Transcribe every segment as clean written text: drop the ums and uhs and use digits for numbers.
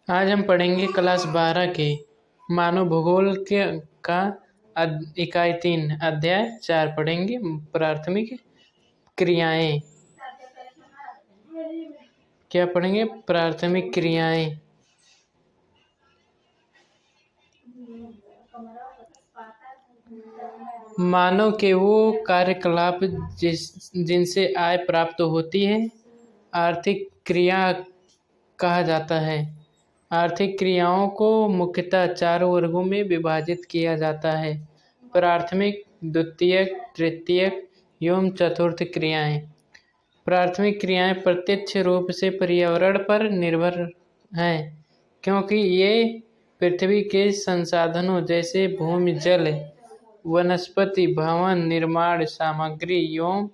आज हम पढ़ेंगे क्लास 12 के मानव भूगोल का इकाई 3 अध्याय 4 पढ़ेंगे। प्राथमिक क्रियाएं। क्या पढ़ेंगे? प्राथमिक क्रियाएं। मानव के वो कार्यकलाप जिनसे आय प्राप्त होती है आर्थिक क्रिया कहा जाता है। आर्थिक क्रियाओं को मुख्यतः 4 वर्गों में विभाजित किया जाता है: प्राथमिक, द्वितीयक, तृतीयक एवं चतुर्थ क्रियाएं। प्राथमिक क्रियाएं प्रत्यक्ष रूप से पर्यावरण पर निर्भर हैं, क्योंकि ये पृथ्वी के संसाधनों जैसे भूमि, जल, वनस्पति, भवन निर्माण सामग्री एवं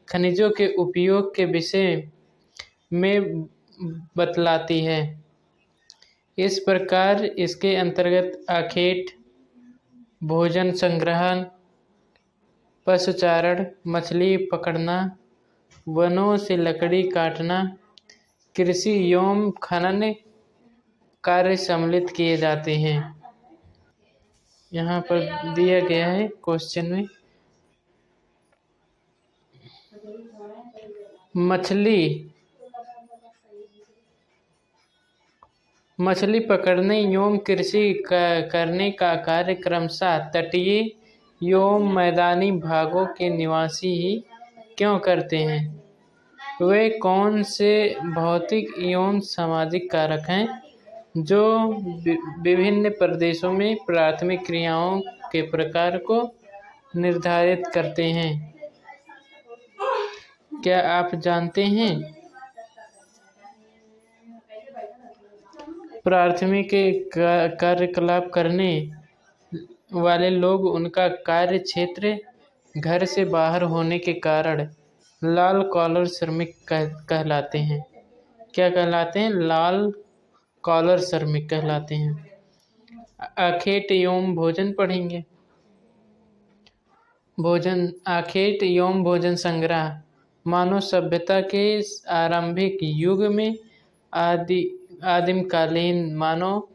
खनिजों के उपयोग के विषय में बतलाती है। इस प्रकार इसके अंतर्गत आखेट, भोजन संग्रहण, पशुचारण, मछली पकड़ना, वनों से लकड़ी काटना, कृषि एवं खनन कार्य सम्मिलित किए जाते हैं। यहाँ पर दिया गया है क्वेश्चन में, मछली पकड़ने एवं कृषि करने का कार्य क्रमशः तटीय एवं मैदानी भागों के निवासी ही क्यों करते हैं? वे कौन से भौतिक एवं सामाजिक कारक हैं जो विभिन्न प्रदेशों में प्राथमिक क्रियाओं के प्रकार को निर्धारित करते हैं? क्या आप जानते हैं? प्राथमिक कार्यकलाप करने वाले लोग उनका कार्य क्षेत्र घर से बाहर होने के कारण लाल कॉलर श्रमिक कहलाते हैं। क्या कहलाते हैं? लाल कॉलर श्रमिक कहलाते हैं। आखेट एवं भोजन पढ़ेंगे। आखेट एवं भोजन संग्रह। मानव सभ्यता के आरंभिक युग में आदिमकालीन मानव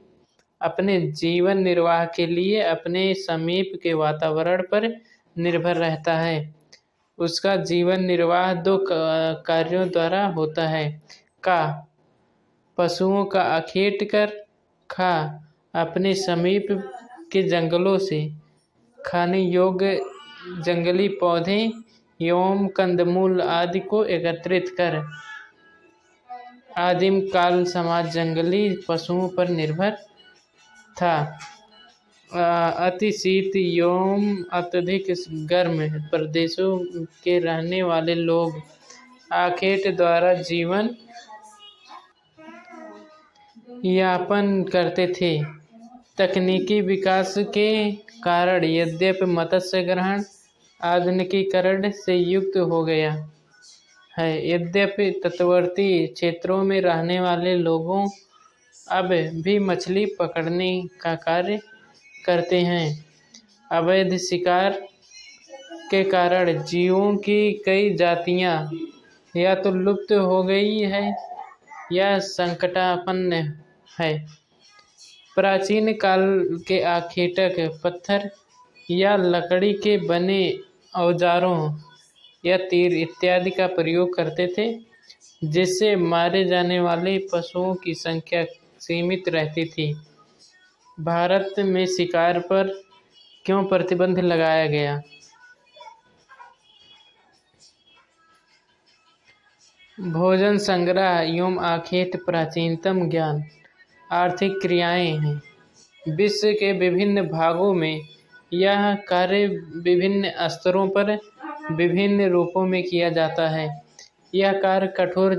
अपने जीवन निर्वाह के लिए अपने समीप के वातावरण पर निर्भर रहता है। उसका जीवन निर्वाह 2 कार्यों द्वारा होता है: का पशुओं का आखेट कर, खा अपने समीप के जंगलों से खाने योग्य जंगली पौधे एवं कंदमूल आदि को एकत्रित कर। आदिम काल समाज जंगली पशुओं पर निर्भर था। अति शीत एवं अत्यधिक गर्म प्रदेशों के रहने वाले लोग आखेट द्वारा जीवन यापन करते थे। तकनीकी विकास के कारण यद्यपि मत्स्य ग्रहण आधुनिकीकरण से युक्त हो गया है, यद्यपि तटवर्ती क्षेत्रों में रहने वाले लोगों अब भी मछली पकड़ने का कार्य करते हैं। अवैध शिकार के कारण जीवों की कई जातियां या तो लुप्त हो गई है या संकटापन्न है। प्राचीन काल के आखेटक पत्थर या लकड़ी के बने औजारों या तीर इत्यादि का प्रयोग करते थे, जिससे मारे जाने वाले पशुओं की संख्या सीमित रहती थी। भारत में शिकार पर क्यों प्रतिबंध लगाया गया? भोजन संग्रह एवं आखेट प्राचीनतम ज्ञान आर्थिक क्रियाएं हैं। विश्व के विभिन्न भागों में यह कार्य विभिन्न स्तरों पर विभिन्न रूपों में किया जाता है। यह कार्य कठोर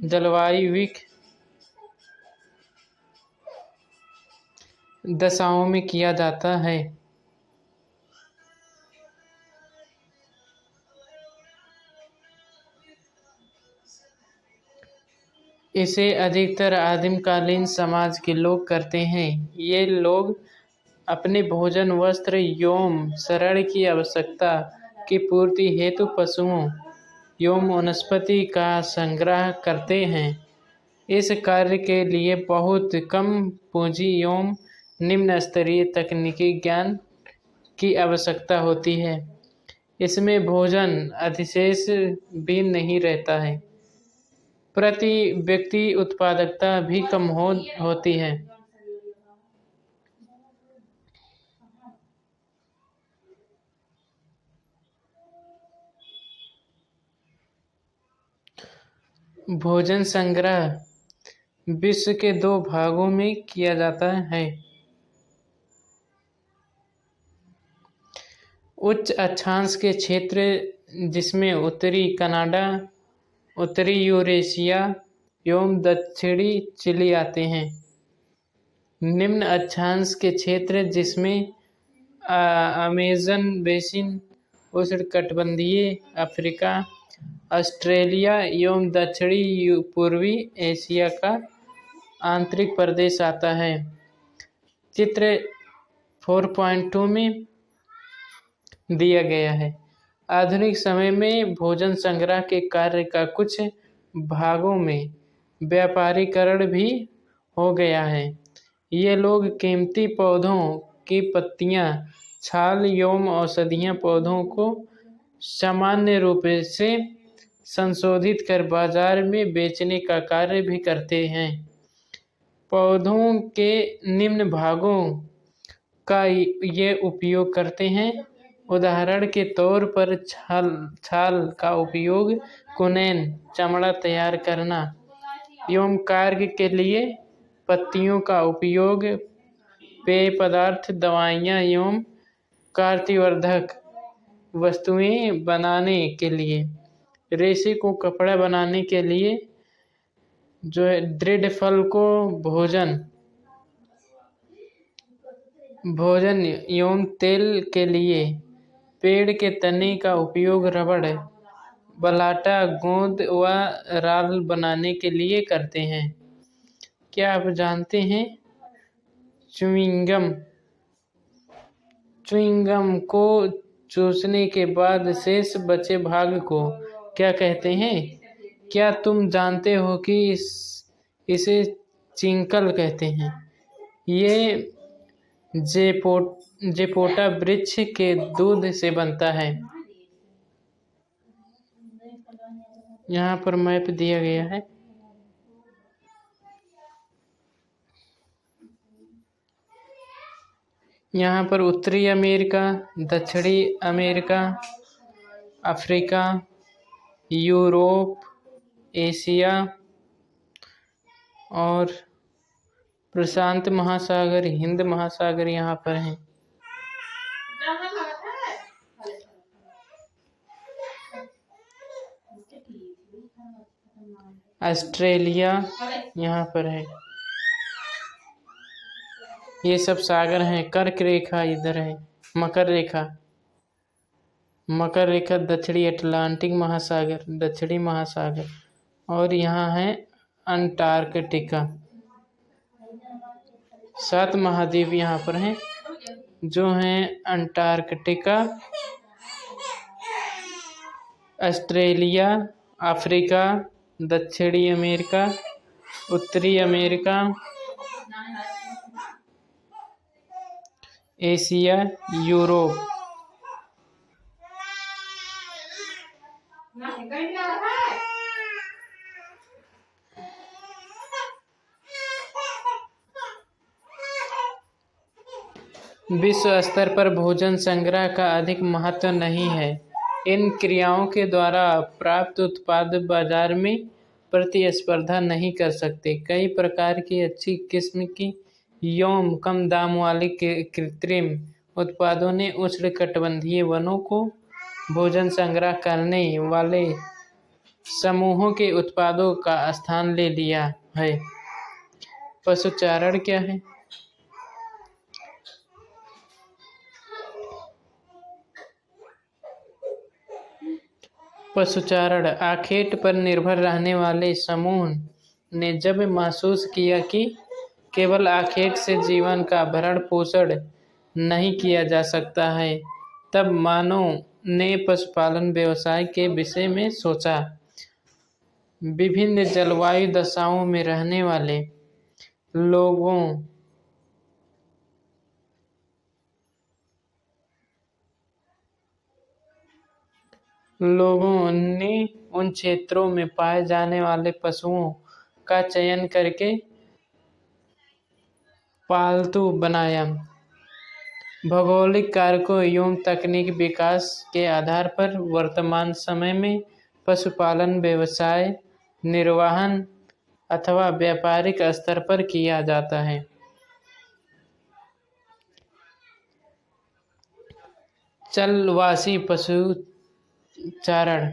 जलवायुविक दशाओं में किया जाता है। इसे अधिकतर आदिमकालीन समाज के लोग करते हैं। ये लोग अपने भोजन, वस्त्र एवं शरण की आवश्यकता की पूर्ति हेतु पशुओं एवं वनस्पति का संग्रह करते हैं। इस कार्य के लिए बहुत कम पूंजी एवं निम्न स्तरीय तकनीकी ज्ञान की आवश्यकता होती है। इसमें भोजन अधिशेष भी नहीं रहता है। प्रति व्यक्ति उत्पादकता भी कम होती है। भोजन संग्रह विश्व के 2 भागों में किया जाता है। उच्च अक्षांश के क्षेत्र जिसमें उत्तरी कनाडा, उत्तरी यूरेशिया एवं दक्षिणी चिली आते हैं। निम्न अक्षांश के क्षेत्र जिसमें अमेज़न बेसिन, उष्णकटिबंधीय अफ्रीका, ऑस्ट्रेलिया एवं दक्षिणी पूर्वी एशिया का आंतरिक प्रदेश आता है। चित्र 4.2 में दिया गया है। आधुनिक समय में भोजन संग्रह के कार्य का कुछ भागों में व्यापारीकरण भी हो गया है। ये लोग कीमती पौधों की पत्तियां, छाल एवं औषधीय पौधों को सामान्य रूप से संशोधित कर बाजार में बेचने का कार्य भी करते हैं। पौधों के निम्न भागों का ये उपयोग करते हैं। उदाहरण के तौर पर छाल का उपयोग कुनैन, चमड़ा तैयार करना एवं कार्य के लिए, पत्तियों का उपयोग पेय पदार्थ, दवाइयाँ एवं कार्तिवर्धक वस्तुएं बनाने के लिए, रेशे को कपड़ा बनाने के लिए, जो है दृढ़ फल को भोजन एवं तेल के लिए, पेड़ के तने का उपयोग रबड़, बलाटा, गोंद व राल बनाने के लिए करते हैं। क्या आप जानते हैं च्युइंगम को चूसने के बाद शेष बचे भाग को क्या कहते हैं? क्या तुम जानते हो कि इसे चिंकल कहते हैं? ये जेपोटा वृक्ष के दूध से बनता है। यहाँ पर मैप दिया गया है। यहाँ पर उत्तरी अमेरिका, दक्षिणी अमेरिका, अफ्रीका, यूरोप, एशिया और प्रशांत महासागर, हिंद महासागर यहाँ पर हैं। ऑस्ट्रेलिया यहाँ पर है। ये सब सागर हैं। कर्क रेखा इधर है। मकर रेखा दक्षिणी अटलांटिक महासागर, दक्षिणी महासागर, और यहाँ है अंटार्कटिका। 7 महाद्वीप यहाँ पर हैं, जो हैं अंटार्कटिका, ऑस्ट्रेलिया, अफ्रीका, दक्षिणी अमेरिका, उत्तरी अमेरिका, एशिया, यूरोप। विश्व स्तर पर भोजन संग्रह का अधिक महत्व नहीं है। इन क्रियाओं के द्वारा प्राप्त उत्पाद बाजार में प्रतिस्पर्धा नहीं कर सकते। कई प्रकार की अच्छी किस्म की एवं कम दाम वाले कृत्रिम उत्पादों ने उष्णकटिबंधीय वनों को भोजन संग्रह करने वाले समूहों के उत्पादों का स्थान ले लिया है। पशुचारण क्या है? पशुचारण आखेट पर निर्भर रहने वाले समूह ने जब महसूस किया कि केवल आखेट से जीवन का भरण पोषण नहीं किया जा सकता है, तब मानव ने पशुपालन व्यवसाय के विषय में सोचा। विभिन्न जलवायु दशाओं में रहने वाले लोगों ने उन क्षेत्रों में पाए जाने वाले पशुओं का चयन करके पालतू बनाया। भौगोलिक कारकों एवं तकनीक विकास के आधार पर वर्तमान समय में पशुपालन व्यवसाय निर्वहन अथवा व्यापारिक स्तर पर किया जाता है। चलवासी पशुचारण।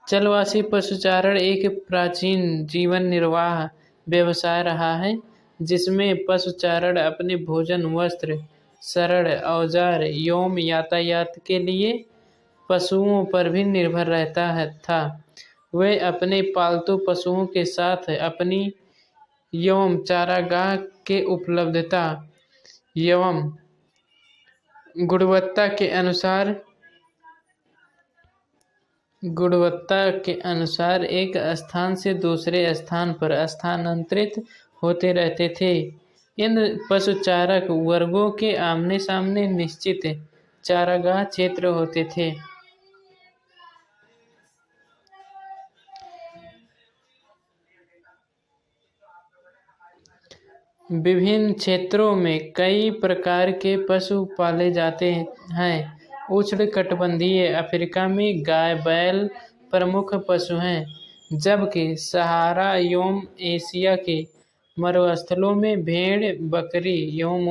चलवासी पशुचारण एक प्राचीन जीवन निर्वाह व्यवसाय रहा है, जिसमें पशुचारण अपने भोजन, वस्त्र, शरण, औजार एवं यातायात के लिए पशुओं पर भी निर्भर रहता था। वे अपने पालतू पशुओं के साथ अपनी एवं चारागाह के उपलब्धता एवं गुणवत्ता के अनुसार एक स्थान से दूसरे स्थान पर स्थानांतरित होते रहते थे। इन पशुचारक वर्गों के आमने सामने निश्चित चारागाह क्षेत्र होते थे। विभिन्न क्षेत्रों में कई प्रकार के पशु पाले जाते हैं। उष्णकटिबंधीय अफ्रीका में गाय बैल प्रमुख पशु हैं, जबकि सहारा एवं एशिया के मरुस्थलों में भेड़, बकरी एवं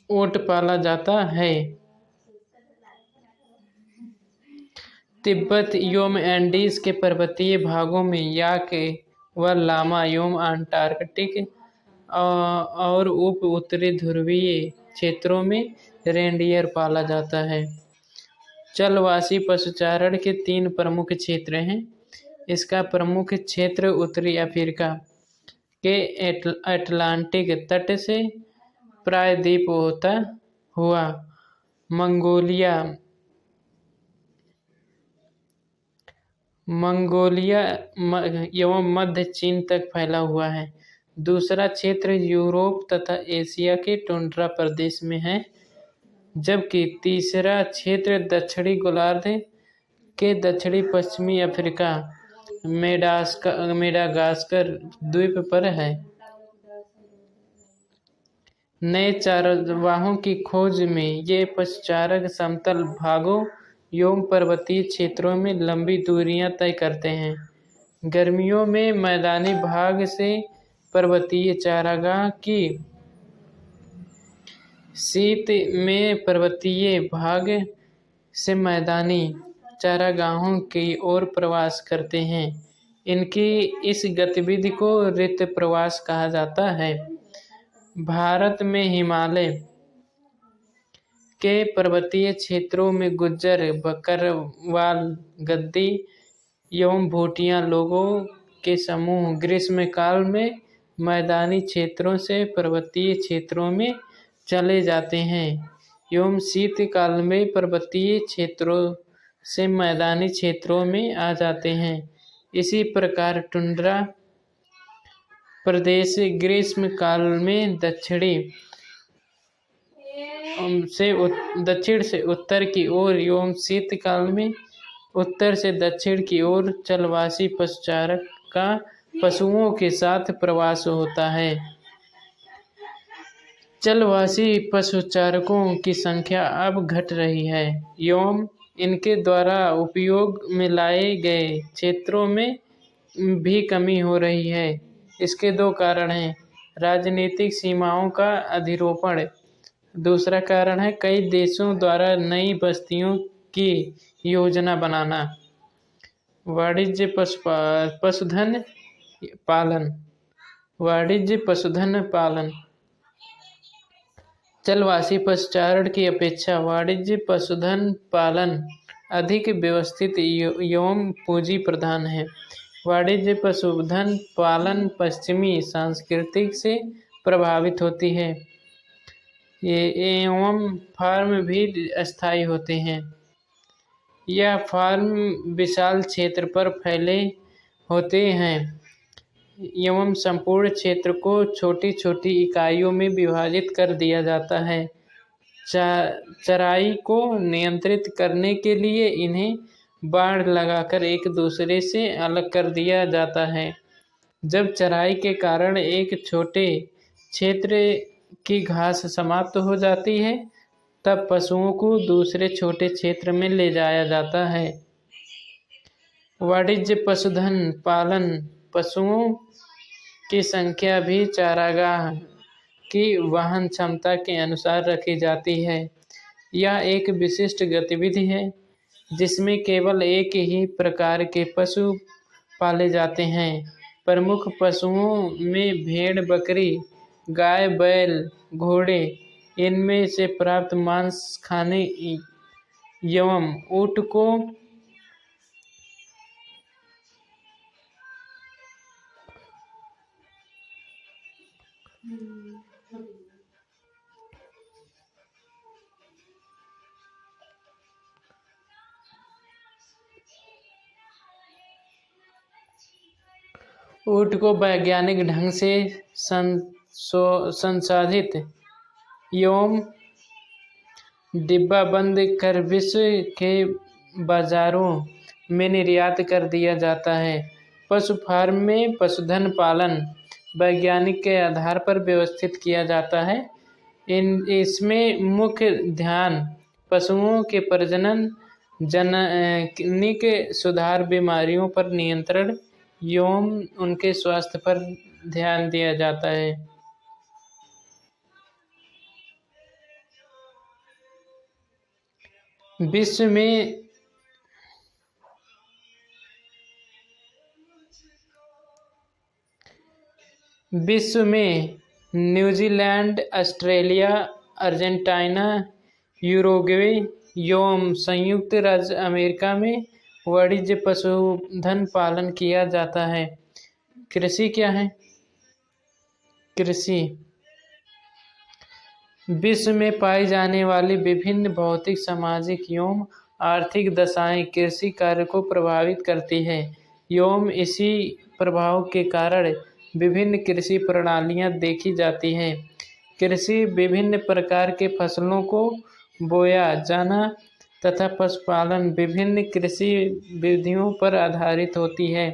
ऊँट पाला जाता है। तिब्बत एवं एंडीज के पर्वतीय भागों में याक व लामा एवं अंटार्कटिक और उप उत्तरी ध्रुवीय क्षेत्रों में रेंडियर पाला जाता है। चलवासी पशुचारण के 3 प्रमुख क्षेत्र हैं। इसका प्रमुख क्षेत्र उत्तरी अफ्रीका के अटलांटिक तट से प्रायद्वीप होता हुआ मंगोलिया एवं मध्य चीन तक फैला हुआ है। दूसरा क्षेत्र यूरोप तथा एशिया के टुंड्रा प्रदेश में है, जबकि तीसरा क्षेत्र दक्षिणी गोलार्ध के दक्षिणी पश्चिमी अफ्रीका मेडागास्कर द्वीप पर है। नए चारागाहों की खोज में ये पशुचारक समतल भागों एवं पर्वतीय क्षेत्रों में लंबी दूरियां तय करते हैं। गर्मियों में मैदानी भाग से पर्वतीय चारागाह की, शीत में पर्वतीय भाग से मैदानी चारागाहों की ओर प्रवास करते हैं। इनकी इस गतिविधि को ऋतु प्रवास कहा जाता है। भारत में हिमालय के पर्वतीय क्षेत्रों में गुज्जर, बकरवाल, गद्दी एवं भूटिया लोगों के समूह ग्रीष्मकाल में मैदानी क्षेत्रों से पर्वतीय क्षेत्रों में चले जाते हैं एवं शीतकाल में पर्वतीय क्षेत्रों से मैदानी क्षेत्रों में आ जाते हैं। इसी प्रकार टुंड्रा प्रदेश ग्रीष्मकाल में दक्षिण से उत्तर की ओर एवं शीतकाल में उत्तर से दक्षिण की ओर चलवासी पशुचारक का पशुओं के साथ प्रवास होता है। चलवासी पशुचारकों की संख्या अब घट रही है एवं इनके द्वारा उपयोग में लाए गए क्षेत्रों में भी कमी हो रही है। इसके 2 कारण हैं। राजनीतिक सीमाओं का अधिरोपण। दूसरा कारण है कई देशों द्वारा नई बस्तियों की योजना बनाना। वाणिज्य पशुधन पालन। चलवासी पशुचारण की अपेक्षा वाणिज्य पशुधन पालन अधिक व्यवस्थित एवं पूंजी प्रधान है। वाणिज्य पशुधन पालन पश्चिमी सांस्कृतिक से प्रभावित होती है। ये एवं फार्म भी अस्थायी होते हैं। यह फार्म विशाल क्षेत्र पर फैले होते हैं एवं संपूर्ण क्षेत्र को छोटी छोटी इकाइयों में विभाजित कर दिया जाता है। चराई को नियंत्रित करने के लिए इन्हें बाड़ लगाकर एक दूसरे से अलग कर दिया जाता है। जब चराई के कारण एक छोटे क्षेत्र की घास समाप्त हो जाती है, तब पशुओं को दूसरे छोटे क्षेत्र में ले जाया जाता है। वाणिज्य पशुधन पालन पशुओं की संख्या भी चारागाह की वहन क्षमता के अनुसार रखी जाती है। यह एक विशिष्ट गतिविधि है जिसमें केवल एक ही प्रकार के पशु पाले जाते हैं। प्रमुख पशुओं में भेड़, बकरी, गाय, बैल, घोड़े, इनमें से प्राप्त मांस खाने एवं ऊँट को वैज्ञानिक ढंग से संसाधित एवं डिब्बाबंद कर विश्व के बाजारों में निर्यात कर दिया जाता है। पशु फार्म में पशुधन पालन वैज्ञानिक के आधार पर व्यवस्थित किया जाता है। इसमें मुख्य ध्यान पशुओं के प्रजनन, जननिक सुधार, बीमारियों पर नियंत्रण एवं उनके स्वास्थ्य पर ध्यान दिया जाता है। विश्व में न्यूजीलैंड, ऑस्ट्रेलिया, अर्जेंटीना, यूरुग्वे एवं संयुक्त राज्य अमेरिका में वाणिज्य पशुधन पालन किया जाता है। कृषि क्या है? कृषि विश्व में पाई जाने वाली विभिन्न भौतिक, सामाजिक एवं आर्थिक दशाएं कृषि कार्य को प्रभावित करती है एवं इसी प्रभाव के कारण विभिन्न कृषि प्रणालियां देखी जाती हैं। कृषि विभिन्न प्रकार के फसलों को बोया जाना तथा पशुपालन विभिन्न कृषि विधियों पर आधारित होती है।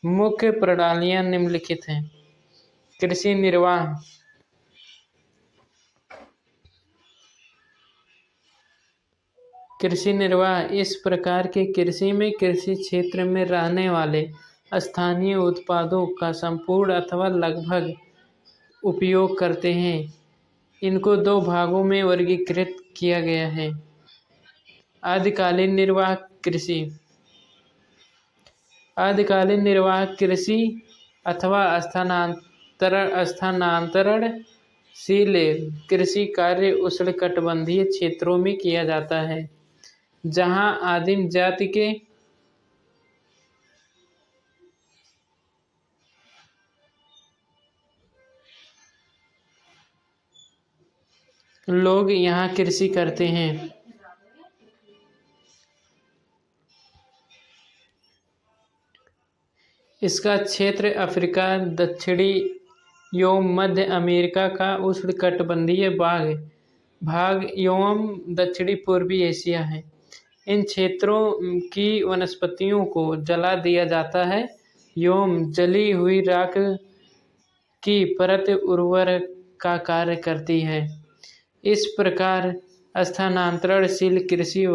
मुख्य प्रणालियां निम्नलिखित हैं। कृषि निर्वाह इस प्रकार के कृषि में कृषि क्षेत्र में रहने वाले स्थानीय उत्पादों का संपूर्ण अथवा लगभग उपयोग करते हैं। इनको दो भागों में वर्गीकृत किया गया है। आदिकालीन निर्वाह कृषि। आदिकालीन निर्वाह कृषि अथवा स्थानांतरणशील कृषि कार्य उष्णकटिबंधीय क्षेत्रों में किया जाता है, जहां आदिम जाति के लोग यहाँ कृषि करते हैं। इसका क्षेत्र अफ्रीका, दक्षिणी एवं मध्य अमेरिका का उष्णकटिबंधीय भाग एवं दक्षिणी पूर्वी एशिया है। इन क्षेत्रों की वनस्पतियों को जला दिया जाता है एवं जली हुई राख की परत उर्वरक का कार्य करती है। इस प्रकार स्थानांतरणशील कृषि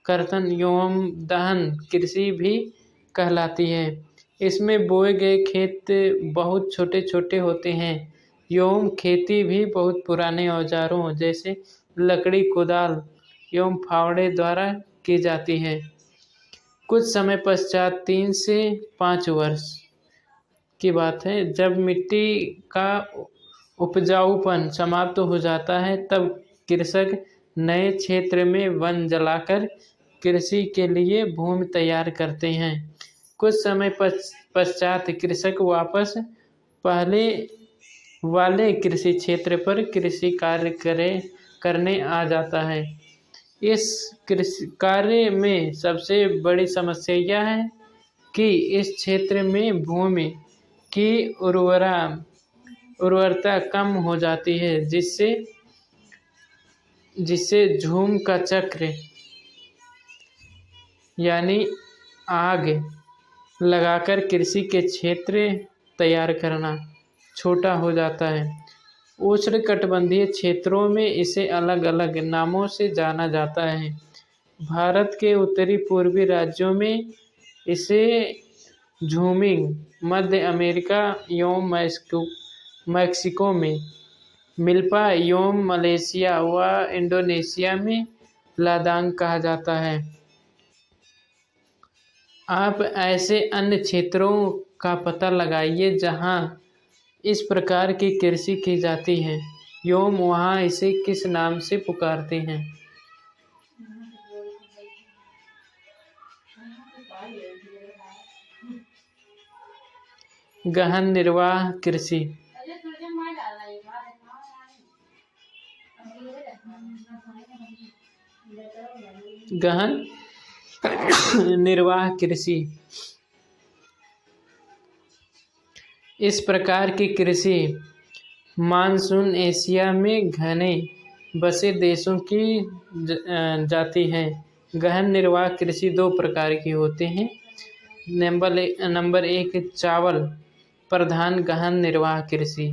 कर्तन एवं दहन कृषि भी कहलाती है। इसमें बोए गए खेत बहुत छोटे छोटे होते हैं एवं खेती भी बहुत पुराने औजारों जैसे लकड़ी, कुदाल एवं फावड़े द्वारा की जाती है। कुछ समय पश्चात 3 से 5 वर्ष की बात है, जब मिट्टी का उपजाऊपन समाप्त हो जाता है, तब कृषक नए क्षेत्र में वन जलाकर कृषि के लिए भूमि तैयार करते हैं। कुछ समय पश्चात कृषक वापस पहले वाले कृषि क्षेत्र पर कृषि कार्य करने आ जाता है। इस कृषि कार्य में सबसे बड़ी समस्या यह है कि इस क्षेत्र में भूमि की उर्वरता कम हो जाती है, जिससे झूम का चक्र यानी आग लगाकर कृषि के क्षेत्र तैयार करना छोटा हो जाता है। उष्णकटिबंधीय क्षेत्रों में इसे अलग अलग नामों से जाना जाता है। भारत के उत्तरी पूर्वी राज्यों में इसे झूमिंग, मध्य अमेरिका एवं मैक्सिको में मिल्पा एवं मलेशिया व इंडोनेशिया में लादांग कहा जाता है। आप ऐसे अन्य क्षेत्रों का पता लगाइए जहां इस प्रकार की कृषि की जाती है एवं वहां इसे किस नाम से पुकारते हैं। गहन निर्वाह कृषि। गहन निर्वाह कृषि इस प्रकार की कृषि मानसून एशिया में घने बसे देशों की जाती है। गहन निर्वाह कृषि दो प्रकार की होते हैं। नंबर एक चावल प्रधान गहन निर्वाह कृषि।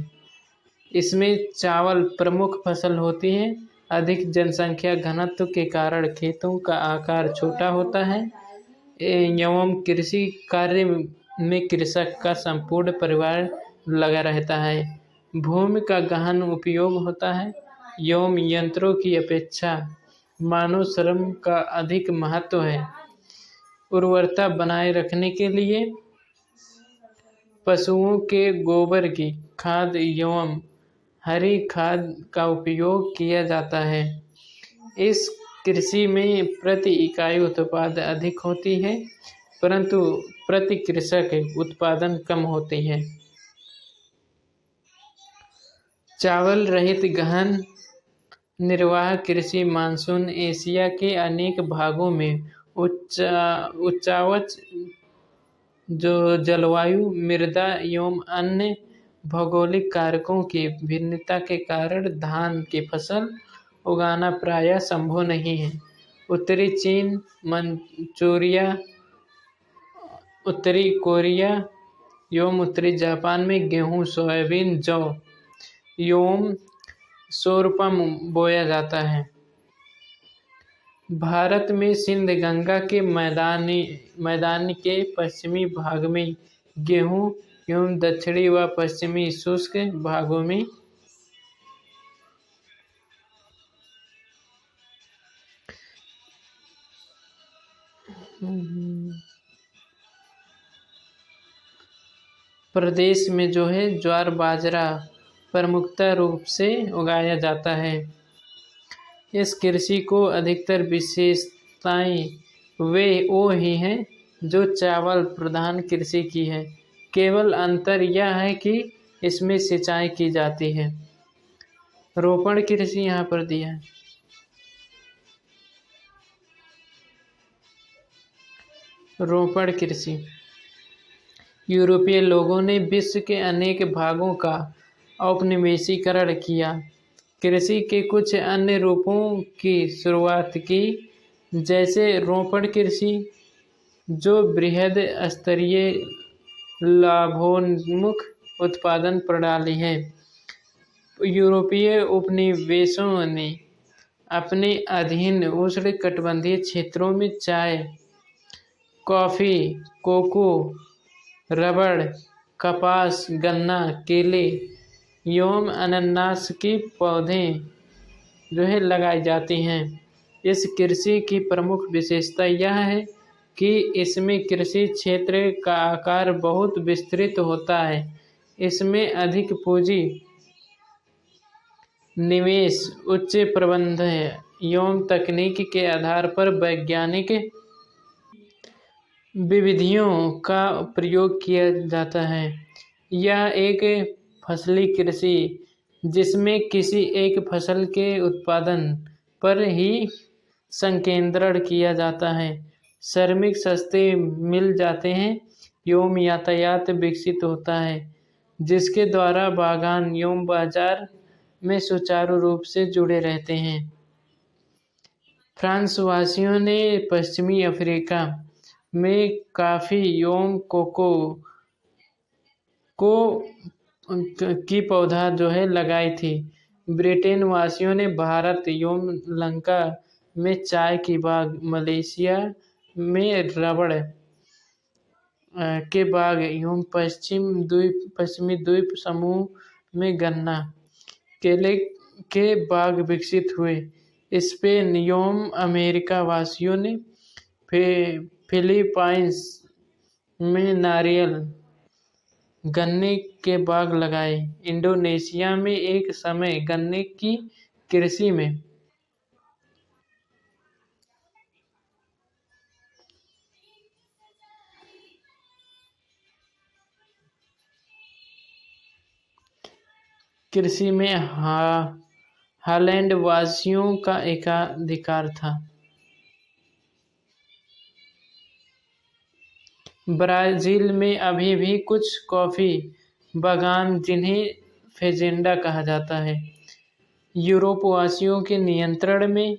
इसमें चावल प्रमुख फसल होती है। अधिक जनसंख्या घनत्व के कारण खेतों का आकार छोटा होता है एवं कृषि कार्य में कृषक का संपूर्ण परिवार लगा रहता है। भूमि का गहन उपयोग होता है एवं यंत्रों की अपेक्षा मानव श्रम का अधिक महत्व है। उर्वरता बनाए रखने के लिए पशुओं के गोबर की खाद एवं हरी खाद का उपयोग किया जाता है। इस कृषि में प्रति इकाई उत्पादन अधिक होती है, परंतु प्रति कृषक उत्पादन कम होती है। चावल रहित गहन निर्वाह कृषि मानसून एशिया के अनेक भागों में उच्चावच जलवायु, मृदा एवं अन्य भौगोलिक कारकों की भिन्नता के कारण धान की फसल उगाना प्रायः संभव नहीं है। उत्तरी चीन, मंचूरिया, उत्तरी कोरिया एवं उत्तरी जापान में गेहूं, सोयाबीन, जौ एवं सोरपम बोया जाता है। भारत में सिंध गंगा के मैदान के पश्चिमी भाग में गेहूं एवं दक्षिणी व पश्चिमी शुष्क भागों में प्रदेश में जो है ज्वार बाजरा प्रमुखता रूप से उगाया जाता है। इस कृषि को अधिकतर विशेषताएं वो ही हैं जो चावल प्रधान कृषि की है। केवल अंतर यह है कि इसमें सिंचाई की जाती है। रोपण कृषि यहाँ पर दिया है। रोपण कृषि यूरोपीय लोगों ने विश्व के अनेक भागों का औपनिवेशीकरण किया। कृषि के कुछ अन्य रूपों की शुरुआत की, जैसे रोपण कृषि, जो बृहद स्तरीय लाभोन्मुख उत्पादन प्रणाली है। यूरोपीय उपनिवेशों ने अपने अधीन उष्णकटिबंधीय क्षेत्रों में चाय, कॉफी, कोको, रबड़, कपास, गन्ना, केले एवं अनानास के पौधे जो है लगाई जाती हैं। इस कृषि की प्रमुख विशेषता यह है कि इसमें कृषि क्षेत्र का आकार बहुत विस्तृत होता है। इसमें अधिक पूंजी निवेश, उच्च प्रबंधन एवं तकनीक के आधार पर वैज्ञानिक विविधियों का प्रयोग किया जाता है। यह एक फसली कृषि जिसमें किसी एक फसल के उत्पादन पर ही संकेंद्रण किया जाता है। श्रमिक सस्ते मिल जाते हैं एवं यातायात विकसित होता है जिसके द्वारा बागान एवं बाजार में सुचारू रूप से जुड़े रहते हैं। फ्रांस वासियों ने पश्चिमी अफ्रीका में कॉफ़ी एवं कोको को की पौधा जो है लगाई थी। ब्रिटेन वासियों ने भारत एवं लंका में चाय की बाग, मलेशिया में रबड़ के बाग एवं पश्चिमी द्वीप समूह में गन्ना, केले के बाग विकसित हुए। स्पेन एवं अमेरिका वासियों ने फिलीपाइंस में नारियल, गन्ने के बाग लगाए। इंडोनेशिया में एक समय गन्ने की कृषि में हॉलैंड वासियों का एकाधिकार था। ब्राज़ील में अभी भी कुछ कॉफ़ी बागान जिन्हें फेजेंडा कहा जाता है यूरोप वासियों के नियंत्रण में।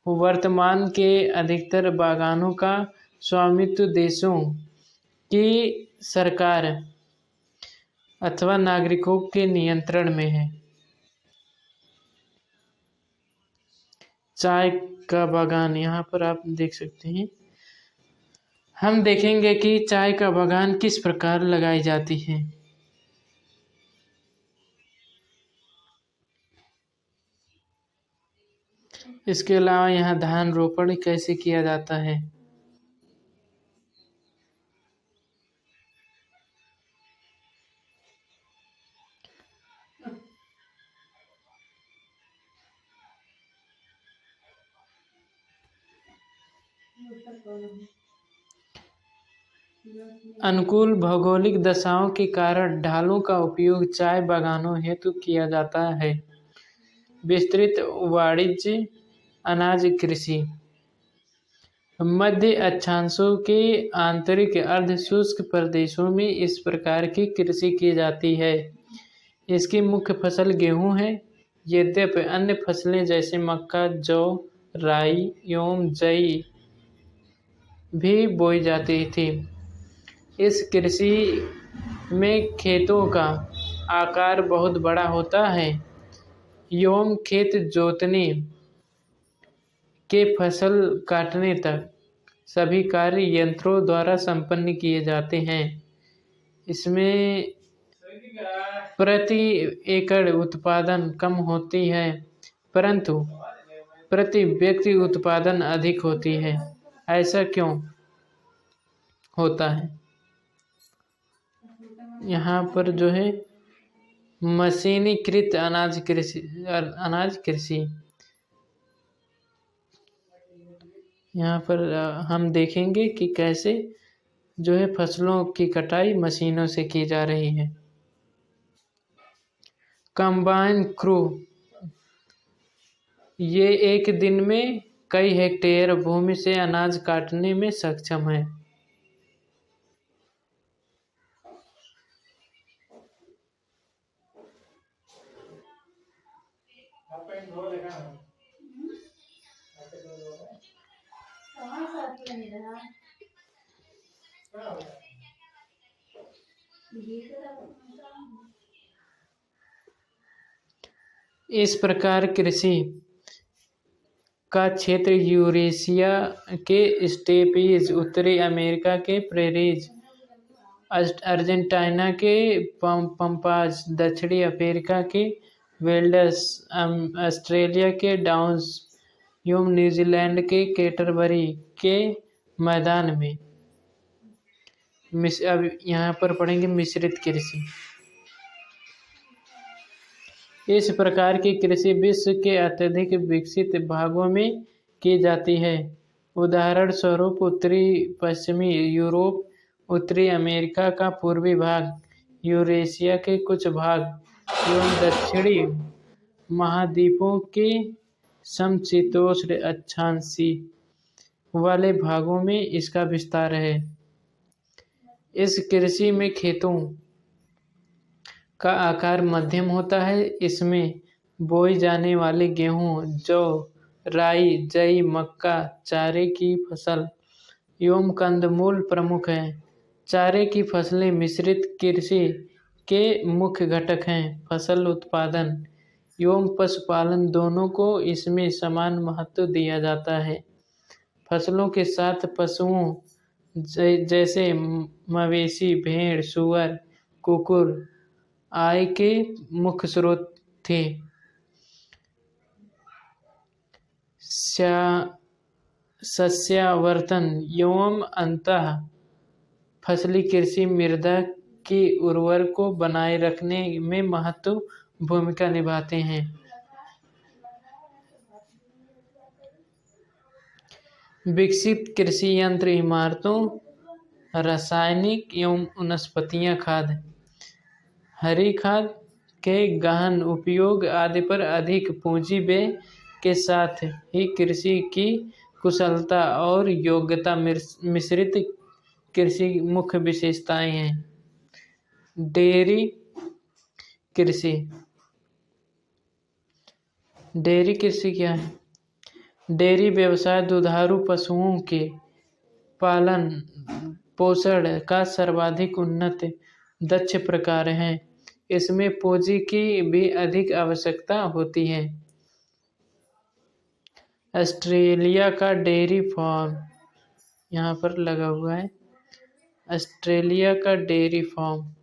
वर्तमान के अधिकतर बागानों का स्वामित्व देशों की सरकार अथवा नागरिकों के नियंत्रण में है। चाय का बागान यहाँ पर आप देख सकते हैं। हम देखेंगे कि चाय का बागान किस प्रकार लगाई जाती है। इसके अलावा यहाँ धान रोपण कैसे किया जाता है। अनुकूल भौगोलिक दशाओं के कारण ढालों का उपयोग चाय बागानों हेतु किया जाता है। विस्तृत वाणिज्य अनाज कृषि मध्य अक्षांशों के आंतरिक अर्ध शुष्क प्रदेशों में इस प्रकार की कृषि की जाती है। इसकी मुख्य फसल गेहूं है, यद्यपि अन्य फसलें जैसे मक्का, जौ, राई एवं जई भी बोई जाती थी। इस कृषि में खेतों का आकार बहुत बड़ा होता है एवं खेत जोतने के फसल काटने तक सभी कार्य यंत्रों द्वारा संपन्न किए जाते हैं। इसमें प्रति एकड़ उत्पादन कम होती है परंतु प्रति व्यक्ति उत्पादन अधिक होती है। ऐसा क्यों होता है? यहाँ पर जो है मशीनीकृत अनाज कृषि यहाँ पर हम देखेंगे कि कैसे जो है फसलों की कटाई मशीनों से की जा रही है। कंबाइन क्रू ये एक दिन में कई हेक्टेयर भूमि से अनाज काटने में सक्षम है। इस प्रकार कृषि का क्षेत्र यूरेशिया के स्टेपीज, उत्तरी अमेरिका के प्रेरीज, अर्जेंटीना के पंपाज, दक्षिणी अफ्रीका के वेल्डस, ऑस्ट्रेलिया के डाउन्स एवं न्यूजीलैंड के कैंटरबरी के मैदान में। अब यहाँ पर पढ़ेंगे मिश्रित कृषि। इस प्रकार की कृषि विश्व के अत्यधिक विकसित भागों में की जाती है। उदाहरण स्वरूप उत्तरी पश्चिमी यूरोप, उत्तरी अमेरिका का पूर्वी भाग, यूरेशिया के कुछ भाग एवं दक्षिणी महाद्वीपों के समशीतोष्ण अक्षांशी वाले भागों में इसका विस्तार है। इस कृषि में खेतों का आकार मध्यम होता है। इसमें बोई जाने वाले गेहूं, जौ, राई, जई, मक्का, चारे की फसल एवं कंदमूल प्रमुख हैं। चारे की फसलें मिश्रित कृषि के मुख्य घटक हैं। फसल उत्पादन एवं पशुपालन दोनों को इसमें समान महत्व दिया जाता है। फसलों के साथ पशुओं जैसे मवेशी, भेड़, सूअर, कुकुर आय के मुख्य स्रोत थे। सस्यावर्तन एवं अंतः फसली कृषि मृदा की उर्वर को बनाए रखने में महत्वपूर्ण भूमिका निभाते हैं। विकसित कृषि यंत्र, इमारतों, रासायनिक एवं वनस्पतीय खाद, हरी खाद के गहन उपयोग आदि पर अधिक पूंजी व्यय के साथ ही कृषि की कुशलता और योग्यता मिश्रित कृषि मुख्य विशेषताएं हैं। डेयरी कृषि। डेयरी कृषि क्या है? डेयरी व्यवसाय दुधारू पशुओं के पालन पोषण का सर्वाधिक उन्नत दक्ष प्रकार है। इसमें पूंजी की भी अधिक आवश्यकता होती है। ऑस्ट्रेलिया का डेयरी फार्म यहाँ पर लगा हुआ है। ऑस्ट्रेलिया का डेयरी फार्म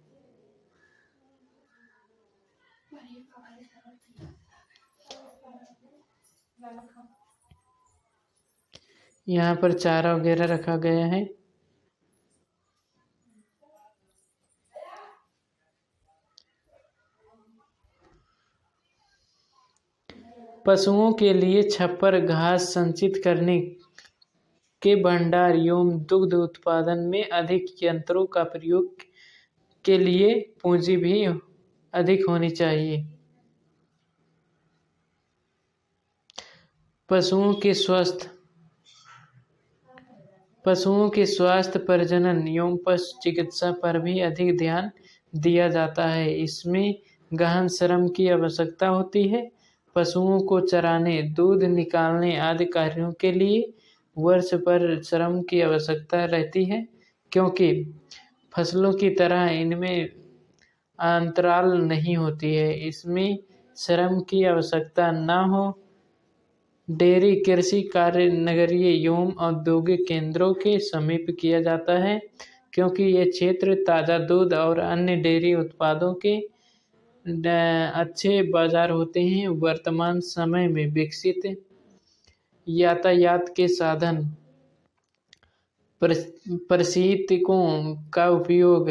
यहाँ पर चारा वगैरह रखा गया है। पशुओं के लिए छप्पर, घास संचित करने के भंडार एवं दुग्ध उत्पादन में अधिक यंत्रों का प्रयोग के लिए पूंजी भी अधिक होनी चाहिए। पशुओं के स्वास्थ्य, प्रजनन एवं पशु चिकित्सा पर भी अधिक ध्यान दिया जाता है। इसमें गहन श्रम की आवश्यकता होती है। पशुओं को चराने, दूध निकालने आदि कार्यों के लिए वर्ष भर श्रम की आवश्यकता रहती है, क्योंकि फसलों की तरह इनमें अंतराल नहीं होती है। इसमें श्रम की आवश्यकता न हो। डेयरी कृषि कार्य नगरीय एवं औद्योगिक केंद्रों के समीप किया जाता है, क्योंकि ये क्षेत्र ताज़ा दूध और अन्य डेयरी उत्पादों के अच्छे बाजार होते हैं। वर्तमान समय में विकसित यातायात के साधन, प्रशीतकों का उपयोग,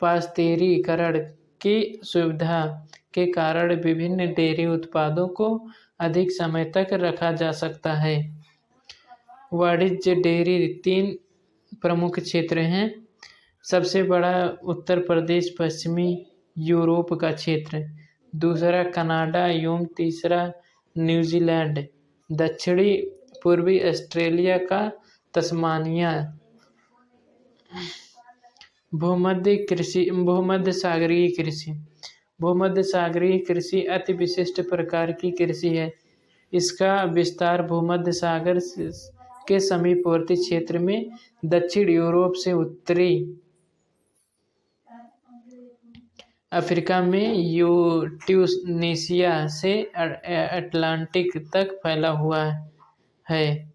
पाश्चुरीकरण की सुविधा के कारण विभिन्न डेयरी उत्पादों को अधिक समय तक रखा जा सकता है। वाणिज्य डेयरी 3 प्रमुख क्षेत्र हैं। सबसे बड़ा उत्तर प्रदेश पश्चिमी यूरोप का क्षेत्र, दूसरा कनाडा एवं तीसरा न्यूजीलैंड, दक्षिणी पूर्वी ऑस्ट्रेलिया का तस्मानिया। भूमध्य सागरीय कृषि। भूमध्य सागरीय कृषि अति विशिष्ट प्रकार की कृषि है। इसका विस्तार भूमध्य सागर के समीपवर्ती क्षेत्र में दक्षिण यूरोप से उत्तरी अफ्रीका में ट्यूनीशिया से अटलांटिक तक फैला हुआ है।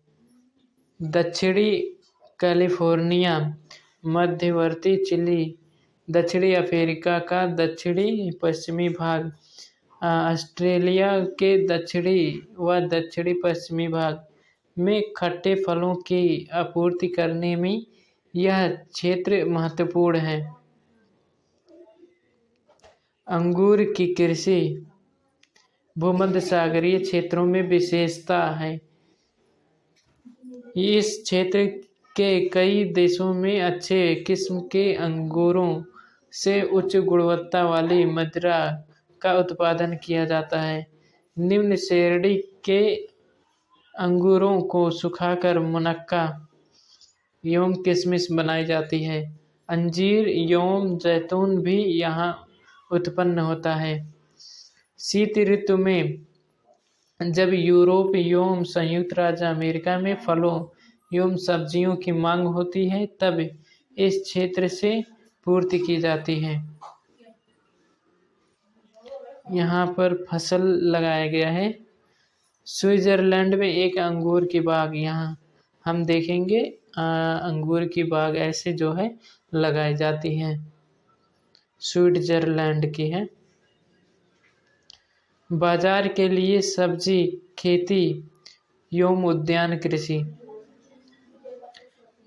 दक्षिणी कैलिफोर्निया, मध्यवर्ती चिली, दक्षिणी अफ्रीका का दक्षिणी पश्चिमी भाग, ऑस्ट्रेलिया के दक्षिणी व दक्षिणी पश्चिमी भाग में खट्टे फलों की आपूर्ति करने में यह क्षेत्र महत्वपूर्ण है। अंगूर की कृषि भूमध्य सागरीय क्षेत्रों में विशेषता है। इस क्षेत्र के कई देशों में अच्छे किस्म के अंगूरों से उच्च गुणवत्ता वाली मदिरा का उत्पादन किया जाता है। निम्न श्रेणी के अंगूरों को सुखाकर मुनक्का एवं किशमिश बनाई जाती है। अंजीर एवं जैतून भी यहाँ उत्पन्न होता है। शीत ऋतु में जब यूरोप एवं संयुक्त राज्य अमेरिका में फलों एवं सब्जियों की मांग होती है, तब इस क्षेत्र से पूर्ति की जाती है। यहाँ पर फसल लगाया गया है। स्विट्जरलैंड में एक अंगूर की बाग, यहाँ हम देखेंगे अंगूर की बाग ऐसे जो है लगाई जाती है, स्विट्जरलैंड की है। बाजार के लिए सब्जी खेती एवं उद्यान कृषि।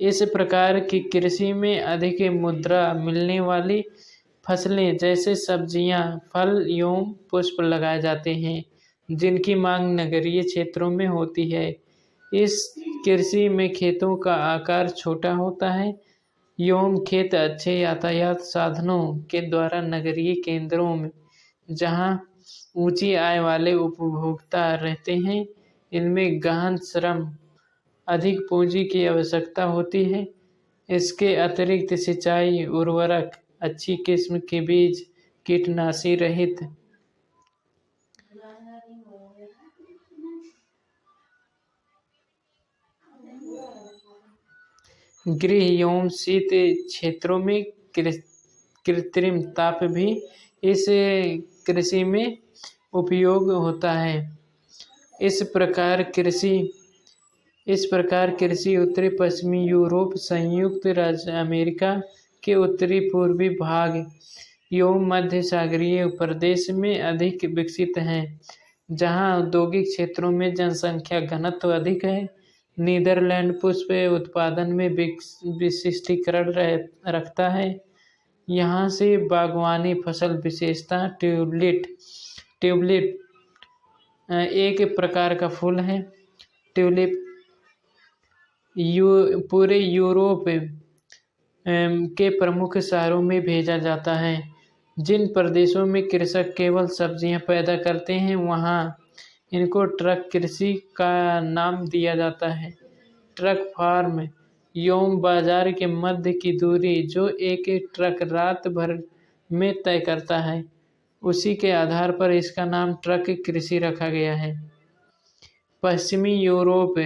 इस प्रकार की कृषि में अधिक मुद्रा मिलने वाली फसलें जैसे सब्जियां, फल एवं पुष्प लगाए जाते हैं, जिनकी मांग नगरीय क्षेत्रों में होती है। इस कृषि में खेतों का आकार छोटा होता है एवं खेत अच्छे यातायात साधनों के द्वारा नगरीय केंद्रों में, जहां ऊंची आय वाले उपभोक्ता रहते हैं, इनमें गहन श्रम, अधिक पूंजी की आवश्यकता होती है। इसके अतिरिक्त सिंचाई, उर्वरक, अच्छी किस्म के बीज, कीटनाशी रहित गृह एवं शीत क्षेत्रों में कृत्रिम ताप भी इस कृषि में उपयोग होता है। इस प्रकार कृषि उत्तरी पश्चिमी यूरोप, संयुक्त राज्य अमेरिका के उत्तरी पूर्वी भाग एवं मध्य सागरीय प्रदेश में अधिक विकसित है, जहां औद्योगिक क्षेत्रों में जनसंख्या घनत्व अधिक है। नीदरलैंड पुष्प उत्पादन में विशिष्टीकरण रखता है। यहाँ से बागवानी फसल विशेषता ट्यूलिप एक प्रकार का फूल है। ट्यूलिप पूरे यूरोप के प्रमुख शहरों में भेजा जाता है। जिन प्रदेशों में कृषक केवल सब्जियां पैदा करते हैं, वहाँ इनको ट्रक कृषि का नाम दिया जाता है। ट्रक फार्म एवं बाजार के मध्य की दूरी जो एक ट्रक रात भर में तय करता है, उसी के आधार पर इसका नाम ट्रक कृषि रखा गया है। पश्चिमी यूरोप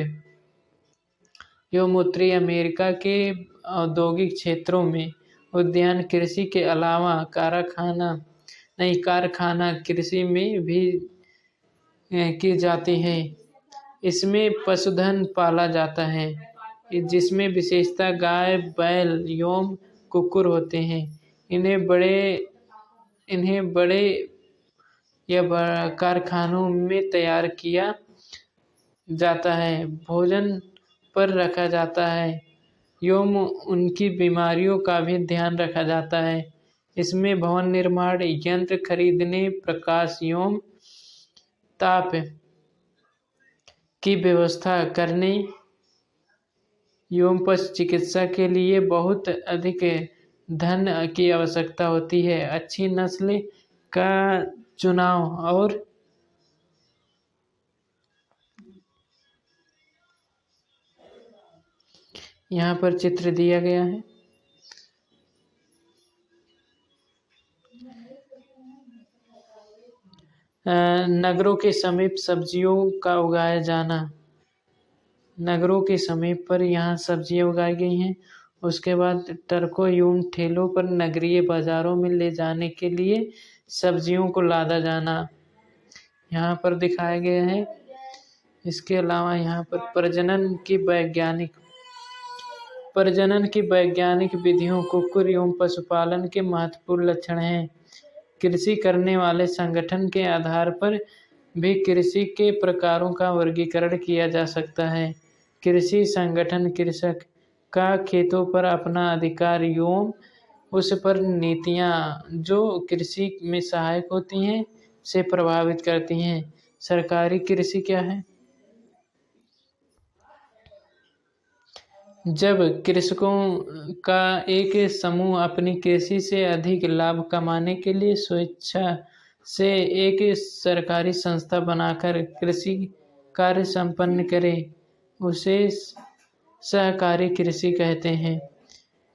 एवं उत्तरी अमेरिका के औद्योगिक क्षेत्रों में उद्यान कृषि के अलावा कारखाना कृषि में भी की जाती है। इसमें पशुधन पाला जाता है, जिसमें विशेषतः गाय, बैल एवं कुकुर होते हैं। इन्हें बड़े या कारखानों में तैयार किया जाता है, भोजन पर रखा जाता है एवं उनकी बीमारियों का भी ध्यान रखा जाता है। इसमें भवन निर्माण यंत्र खरीदने, प्रकाश एवं ताप की व्यवस्था करने एवं पशु चिकित्सा के लिए बहुत अधिक धन की आवश्यकता होती है। अच्छी नस्ल का चुनाव और यहाँ पर चित्र दिया गया है। नगरों के समीप सब्जियों का उगाया जाना। नगरों के समीप पर यहाँ सब्जियां उगाई गई हैं। उसके बाद ट्रकों एवं ठेलों पर नगरीय बाजारों में ले जाने के लिए सब्जियों को लादा जाना यहाँ पर दिखाया गया है। इसके अलावा यहाँ पर प्रजनन की वैज्ञानिक विधियों, कुक्कुर एवं पशुपालन के महत्वपूर्ण लक्षण हैं। कृषि करने वाले संगठन के आधार पर भी कृषि के प्रकारों का वर्गीकरण किया जा सकता है। कृषि संगठन कृषक का खेतों पर अपना अधिकार एवं उस पर नीतियाँ जो कृषि में सहायक होती हैं से प्रभावित करती हैं। सरकारी कृषि क्या है? जब कृषकों का एक समूह अपनी कृषि से अधिक लाभ कमाने के लिए स्वेच्छा से एक सरकारी संस्था बनाकर कृषि कार्य संपन्न करे, उसे सहकारी कृषि कहते हैं।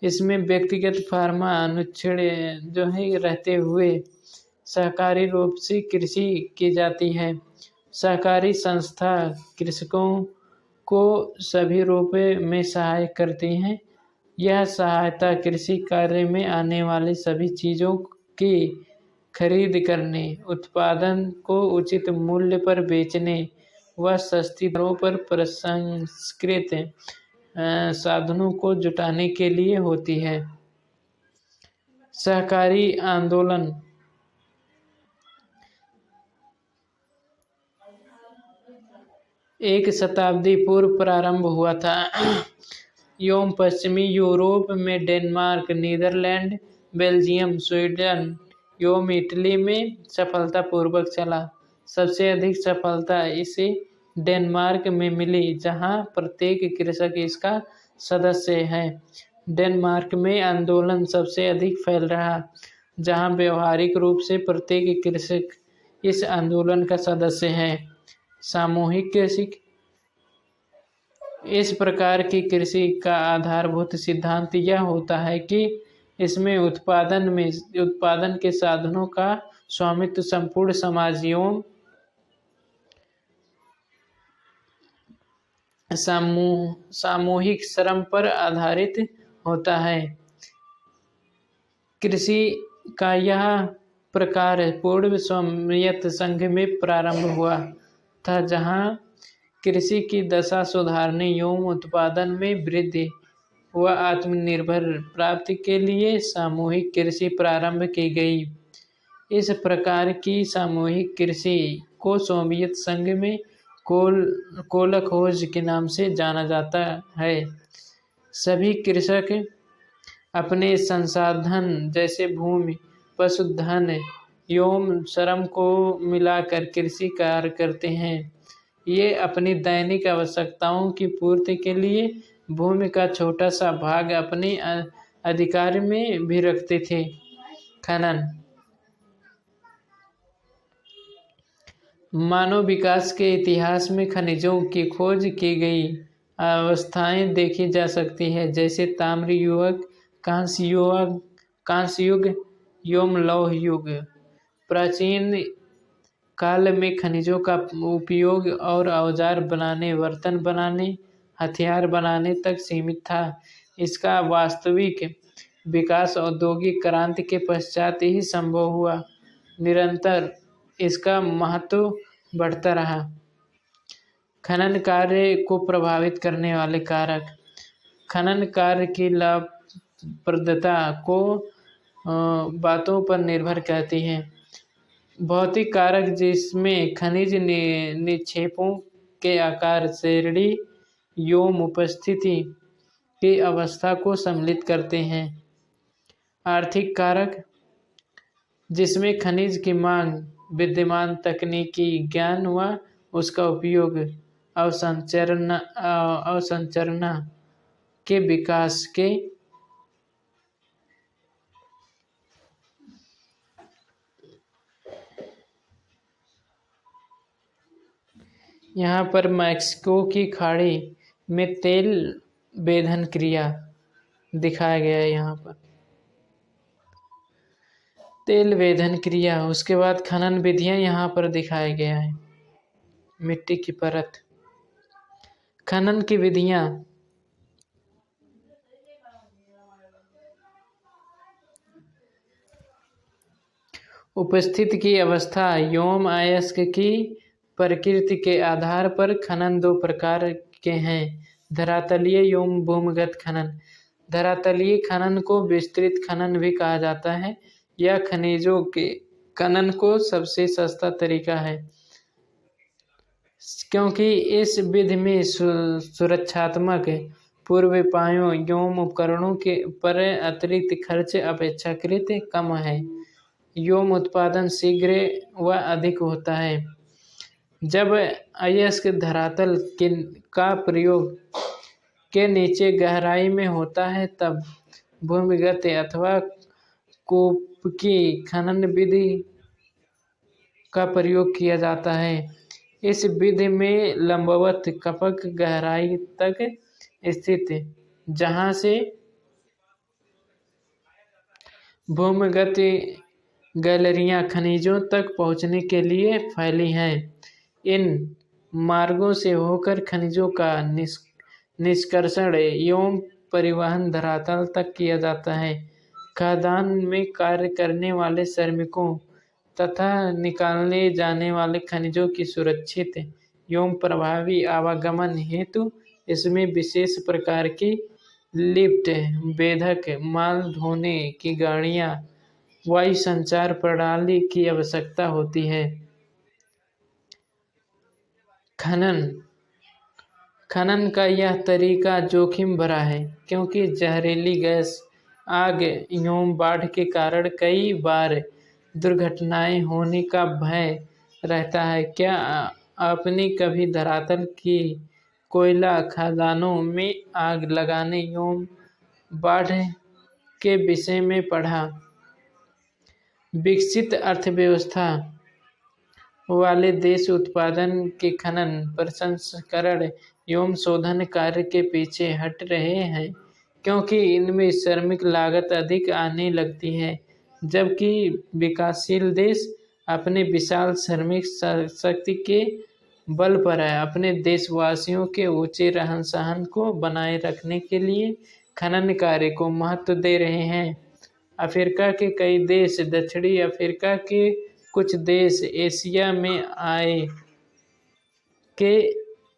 इसमें व्यक्तिगत फार्मा अनुच्छेद जो है रहते हुए सहकारी रूप से कृषि की जाती है। सहकारी संस्था कृषकों को सभी रूपों में सहायता करती हैं। यह सहायता कृषि कार्य में आने वाली सभी चीज़ों की खरीद करने, उत्पादन को उचित मूल्य पर बेचने व सस्ती दरों पर प्रसंस्कृत साधनों को जुटाने के लिए होती है। सहकारी आंदोलन 1 शताब्दी पूर्व प्रारंभ हुआ था एवं पश्चिमी यूरोप में डेनमार्क, नीदरलैंड, बेल्जियम, स्वीडन एवं इटली में सफलतापूर्वक चला। सबसे अधिक सफलता इसे डेनमार्क में मिली, जहां प्रत्येक कृषक इसका सदस्य है। डेनमार्क में आंदोलन सबसे अधिक फैल रहा, जहां व्यवहारिक रूप से प्रत्येक कृषक इस आंदोलन का सदस्य है। सामूहिक कृषि इस प्रकार की कृषि का आधारभूत सिद्धांत यह होता है कि इसमें उत्पादन के साधनों का स्वामित्व संपूर्ण समाज एवं सामूहिक श्रम पर आधारित होता है। कृषि का यह प्रकार पूर्व सोवियत संघ में प्रारंभ हुआ था, जहां कृषि की दशा सुधारने एवं उत्पादन में वृद्धि व आत्मनिर्भर प्राप्ति के लिए सामूहिक कृषि प्रारंभ की गई। इस प्रकार की सामूहिक कृषि को सोवियत संघ में कोलखोज के नाम से जाना जाता है। सभी कृषक अपने संसाधन जैसे भूमि, पशुधन एवं श्रम को मिलाकर कृषि कार्य करते हैं। ये अपनी दैनिक आवश्यकताओं की पूर्ति के लिए भूमि का छोटा सा भाग अपने अधिकार में भी रखते थे। खनन मानव विकास के इतिहास में खनिजों की खोज की गई अवस्थाएं देखी जा सकती है, जैसे ताम्र युग, कांस्य युग एवं लौह युग। प्राचीन काल में खनिजों का उपयोग और औजार बनाने, बर्तन बनाने, हथियार बनाने तक सीमित था। इसका वास्तविक विकास औद्योगिक क्रांति के पश्चात ही संभव हुआ। निरंतर इसका महत्व बढ़ता रहा। खनन कार्य को प्रभावित करने वाले कारक। खनन कार्य की लाभप्रदता को बातों पर निर्भर करती है। भौतिक कारक, जिसमें खनिज निक्षेपों के आकार, श्रेणी एवं उपस्थिति की अवस्था को सम्मिलित करते हैं। आर्थिक कारक, जिसमें खनिज की मांग, विद्यमान तकनीकी ज्ञान व उसका उपयोग, अवसंरचना के विकास के यहाँ पर मैक्सिको की खाड़ी में तेल वेधन क्रिया दिखाया गया है। यहाँ पर तेल वेधन क्रिया, उसके बाद खनन विधियां यहाँ पर दिखाया गया है। मिट्टी की परत, खनन की विधियां उपस्थिति की अवस्था एवं अयस्क की प्रकृति के आधार पर खनन 2 प्रकार के हैं, धरातलीय एवं भूमिगत खनन। धरातलीय खनन को विस्तृत खनन भी कहा जाता है। यह खनिजों के खनन को सबसे सस्ता तरीका है, क्योंकि इस विधि में सुरक्षात्मक पूर्वापायों एवं उपकरणों के पर अतिरिक्त खर्च अपेक्षाकृत कम है एवं उत्पादन शीघ्र व अधिक होता है। जब अयस्क धरातल का प्रयोग के नीचे गहराई में होता है तब भूमिगत अथवा कूप की खनन विधि का प्रयोग किया जाता है। इस विधि में लंबवत कपक गहराई तक स्थित जहाँ से भूमिगत गैलरियाँ खनिजों तक पहुँचने के लिए फैली हैं। इन मार्गों से होकर खनिजों का निष्कर्षण एवं परिवहन धरातल तक किया जाता है। खदान में कार्य करने वाले श्रमिकों तथा निकालने जाने वाले खनिजों की सुरक्षित एवं प्रभावी आवागमन हेतु इसमें विशेष प्रकार की लिफ्ट, बेधक, माल ढोने की गाड़ियाँ, वायु संचार प्रणाली की आवश्यकता होती है। खनन का यह तरीका जोखिम भरा है क्योंकि जहरीली गैस, आग एवं बाढ़ के कारण कई बार दुर्घटनाएं होने का भय रहता है। क्या आपने कभी धरातल की कोयला खदानों में आग लगाने एवं बाढ़ के विषय में पढ़ा? विकसित अर्थव्यवस्था वाले देश उत्पादन के खनन, प्रसंस्करण एवं शोधन कार्य के पीछे हट रहे हैं क्योंकि इनमें श्रमिक लागत अधिक आने लगती है, जबकि विकासशील देश अपने विशाल श्रमिक शक्ति के बल पर अपने देशवासियों के ऊंचे रहन-सहन को बनाए रखने के लिए खनन कार्य को महत्व दे रहे हैं। अफ्रीका के कई देश, दक्षिणी अफ्रीका के कुछ देश, एशिया में आय के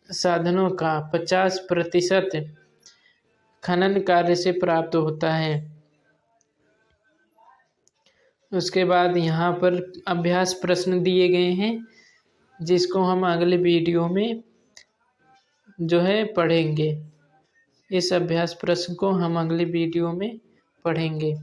साधनों का 50% खनन कार्य से प्राप्त होता है। उसके बाद यहाँ पर अभ्यास प्रश्न दिए गए हैं जिसको हम अगले वीडियो में जो है पढ़ेंगे। इस अभ्यास प्रश्न को हम अगले वीडियो में पढ़ेंगे।